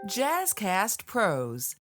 Jazzcast Pros.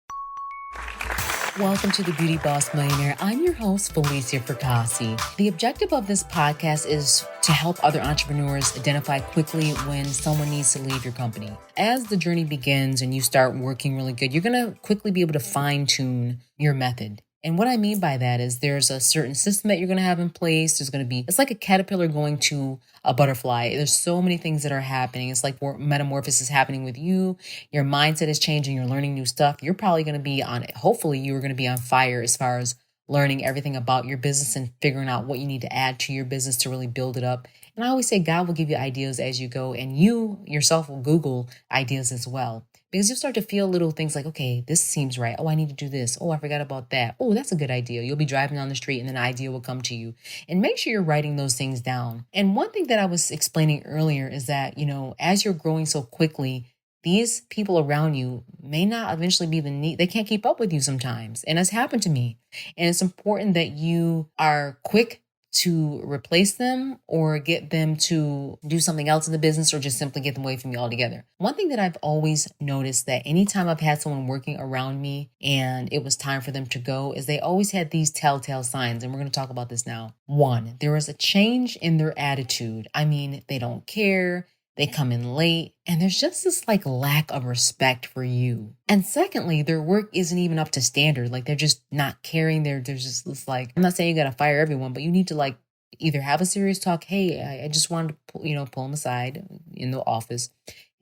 Welcome to the Beauty Boss Millionaire. I'm your host, Falicia Fracassi. The objective of this podcast is to help other entrepreneurs identify quickly when someone needs to leave your company. As the journey begins and you start working really good, you're going to quickly be able to fine-tune your method. And what I mean by that is there's a certain system that you're going to have in place. It's like a caterpillar going to a butterfly. There's so many things that are happening. It's like metamorphosis happening with you. Your mindset is changing. You're learning new stuff. You're probably going to be hopefully you're going to be on fire as far as learning everything about your business and figuring out what you need to add to your business to really build it up. And I always say God will give you ideas as you go, and you yourself will Google ideas as well. Because you'll start to feel little things like, okay, this seems right. Oh, I need to do this. Oh, I forgot about that. Oh, that's a good idea. You'll be driving down the street and an idea will come to you. And make sure you're writing those things down. And one thing that I was explaining earlier is that, as you're growing so quickly, these people around you may not eventually be they can't keep up with you sometimes. And that's happened to me. And it's important that you are quick to replace them or get them to do something else in the business or just simply get them away from you altogether. One thing that I've always noticed that anytime I've had someone working around me and it was time for them to go is they always had these telltale signs. And we're going to talk about this now. One, there was a change in their attitude. I mean, they don't care. They come in late, and there's just this lack of respect for you. And secondly, their work isn't even up to standard. They're just not caring. There's just this I'm not saying you got to fire everyone, but you need to either have a serious talk. Hey, I just wanted to pull them aside in the office.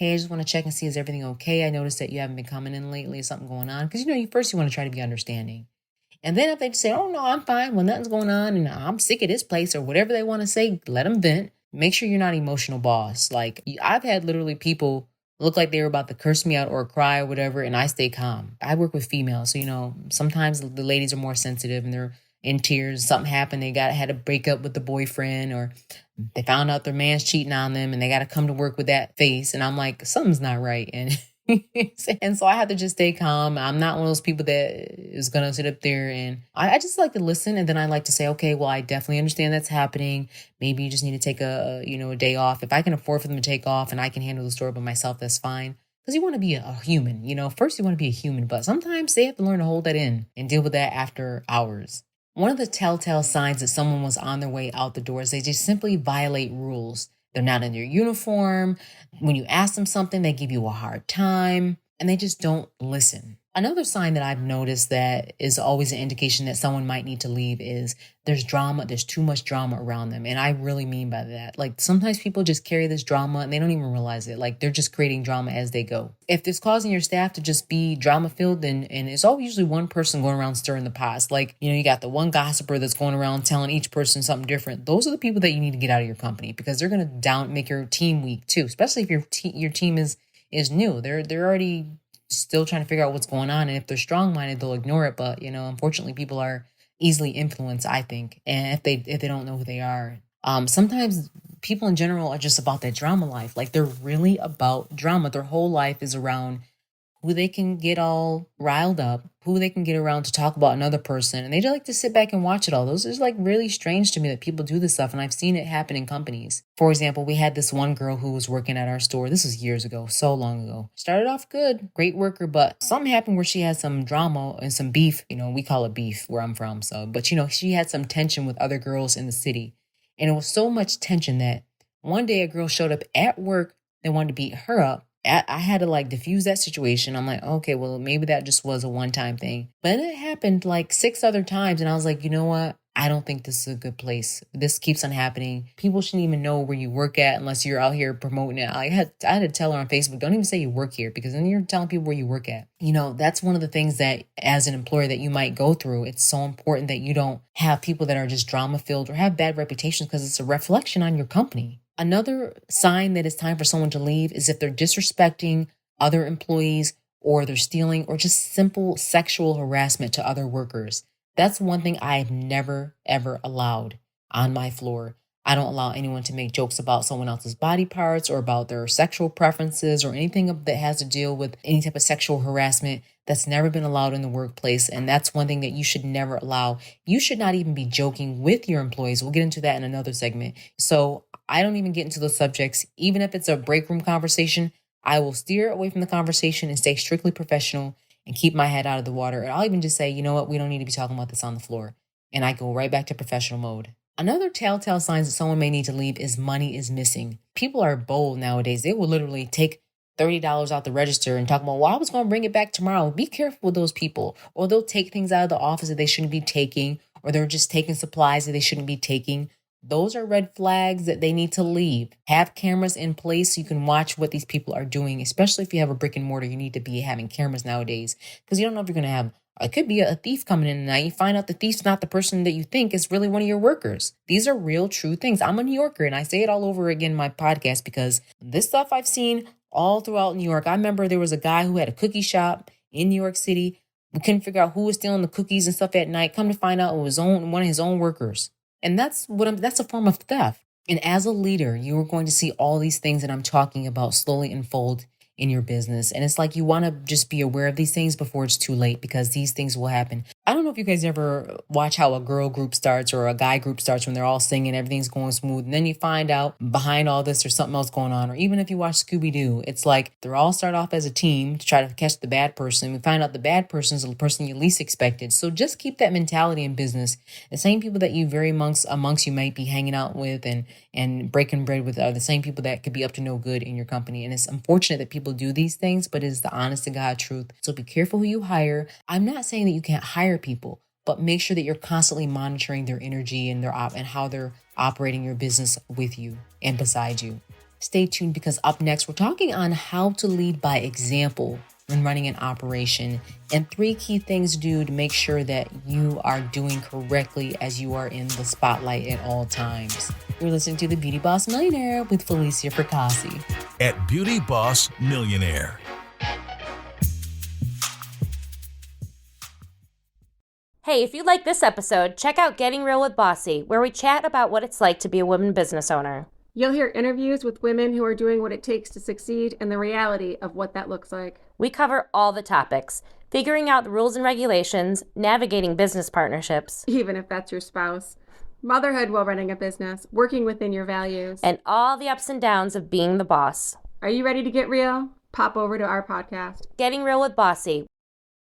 Hey, I just want to check and see, is everything okay? I noticed that you haven't been coming in lately. Is something going on? Because first you want to try to be understanding. And then if they say, oh no, I'm fine. Well, nothing's going on and I'm sick of this place or whatever they want to say, let them vent. Make sure you're not an emotional boss. I've had literally people look like they were about to curse me out or cry or whatever, and I stay calm. I work with females, so sometimes the ladies are more sensitive and they're in tears. Something happened, they had a breakup with the boyfriend, or they found out their man's cheating on them, and they got to come to work with that face. And I'm like, something's not right, and so I have to just stay calm. I'm not one of those people that is going to sit up there, and I just like to listen. And then I like to say, okay, well, I definitely understand that's happening. Maybe you just need to take a day off. If I can afford for them to take off and I can handle the store by myself, that's fine. Because you want to be a human, first you want to be a human, but sometimes they have to learn to hold that in and deal with that after hours. One of the telltale signs that someone was on their way out the door is they just simply violate rules. They're not in their uniform. When you ask them something, they give you a hard time and they just don't listen. Another sign that I've noticed that is always an indication that someone might need to leave is there's drama. There's too much drama around them. And I really mean by that. Sometimes people just carry this drama and they don't even realize it. They're just creating drama as they go. If it's causing your staff to just be drama filled, and it's always usually one person going around stirring the pots. You got the one gossiper that's going around telling each person something different. Those are the people that you need to get out of your company because they're going to make your team weak too, especially if your team is new. They're already still trying to figure out what's going on. And if they're strong-minded, they'll ignore it. But, unfortunately, people are easily influenced, I think. And if they don't know who they are. Sometimes people in general are just about that drama life. They're really about drama. Their whole life is around who they can get all riled up, who they can get around to talk about another person. And they just like to sit back and watch it all. Those is really strange to me that people do this stuff. And I've seen it happen in companies. For example, we had this one girl who was working at our store. This was years ago, so long ago. Started off good, great worker, but something happened where she had some drama and some beef. We call it beef where I'm from. But she had some tension with other girls in the city. And it was so much tension that one day a girl showed up at work that wanted to beat her up. I had to diffuse that situation. I'm like, okay, well, maybe that just was a one-time thing. But it happened 6 other times. And I was like, you know what? I don't think this is a good place. This keeps on happening. People shouldn't even know where you work at unless you're out here promoting it. I had to tell her on Facebook, don't even say you work here because then you're telling people where you work at. That's one of the things that as an employer that you might go through. It's so important that you don't have people that are just drama-filled or have bad reputations because it's a reflection on your company. Another sign that it's time for someone to leave is if they're disrespecting other employees or they're stealing or just simple sexual harassment to other workers. That's one thing I've never, ever allowed on my floor. I don't allow anyone to make jokes about someone else's body parts or about their sexual preferences or anything that has to deal with any type of sexual harassment. That's never been allowed in the workplace. And that's one thing that you should never allow. You should not even be joking with your employees. We'll get into that in another segment. So I don't even get into those subjects. Even if it's a break room conversation, I will steer away from the conversation and stay strictly professional and keep my head out of the water. And I'll even just say, you know what, we don't need to be talking about this on the floor. And I go right back to professional mode. Another telltale sign that someone may need to leave is money is missing. People are bold nowadays. They will literally take $30 out the register and talk about, well, I was going to bring it back tomorrow. Be careful with those people. Or they'll take things out of the office that they shouldn't be taking, or they're just taking supplies that they shouldn't be taking. Those are red flags that they need to leave. Have cameras in place so you can watch what these people are doing, especially if you have a brick and mortar. You need to be having cameras nowadays because you don't know if you're going to have, it could be a thief coming in tonight. You find out the thief's not the person that you think is really one of your workers. These are real, true things. I'm a New Yorker and I say it all over again in my podcast because this stuff I've seen all throughout New York. I remember there was a guy who had a cookie shop in New York City. We couldn't figure out who was stealing the cookies and stuff at night. Come to find out it was one of his own workers. And that's a form of theft. And as a leader, you are going to see all these things that I'm talking about slowly unfold in your business. And it's like you want to just be aware of these things before it's too late because these things will happen. I don't know if you guys ever watch how a girl group starts or a guy group starts when they're all singing, everything's going smooth. And then you find out behind all this there's something else going on. Or even if you watch Scooby-Doo, it's like they're all start off as a team to try to catch the bad person. We find out the bad person is the person you least expected. So just keep that mentality in business. The same people that you amongst you might be hanging out with and breaking bread with are the same people that could be up to no good in your company. And it's unfortunate that people do these things, but it is the honest to God truth. So be careful who you hire. I'm not saying that you can't hire people, but make sure that you're constantly monitoring their energy and and how they're operating your business with you and beside you. Stay tuned because up next, we're talking on how to lead by example when running an operation and 3 key things to do to make sure that you are doing correctly as you are in the spotlight at all times. You're listening to the Beauty Boss Millionaire with Falicia Fracassi. At Beauty Boss Millionaire. Hey, if you like this episode, check out Getting Real with Bossy, where we chat about what it's like to be a woman business owner. You'll hear interviews with women who are doing what it takes to succeed and the reality of what that looks like. We cover all the topics, figuring out the rules and regulations, navigating business partnerships, Even if that's your spouse. Motherhood while running a business, working within your values. and all the ups and downs of being the boss. Are you ready to get real? Pop over to our podcast. Getting Real with Bossy.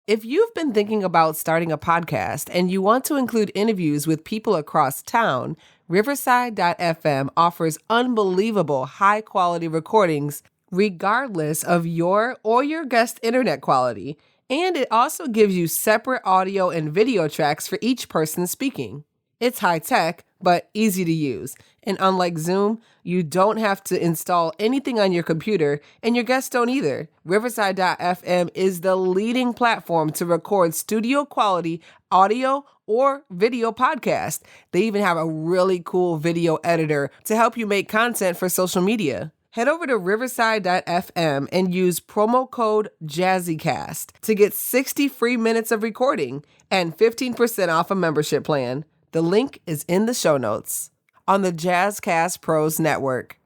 If you've been thinking about starting a podcast and you want to include interviews with people across town, Riverside.fm offers unbelievable high-quality recordings regardless of your or your guest internet quality. And it also gives you separate audio and video tracks for each person speaking. It's high-tech, but easy to use. And unlike Zoom, you don't have to install anything on your computer, and your guests don't either. Riverside.fm is the leading platform to record studio-quality audio or video podcast. They even have a really cool video editor to help you make content for social media. Head over to riverside.fm and use promo code JazzyCast to get 60 free minutes of recording and 15% off a membership plan. The link is in the show notes on the Jazzcast Pros Network.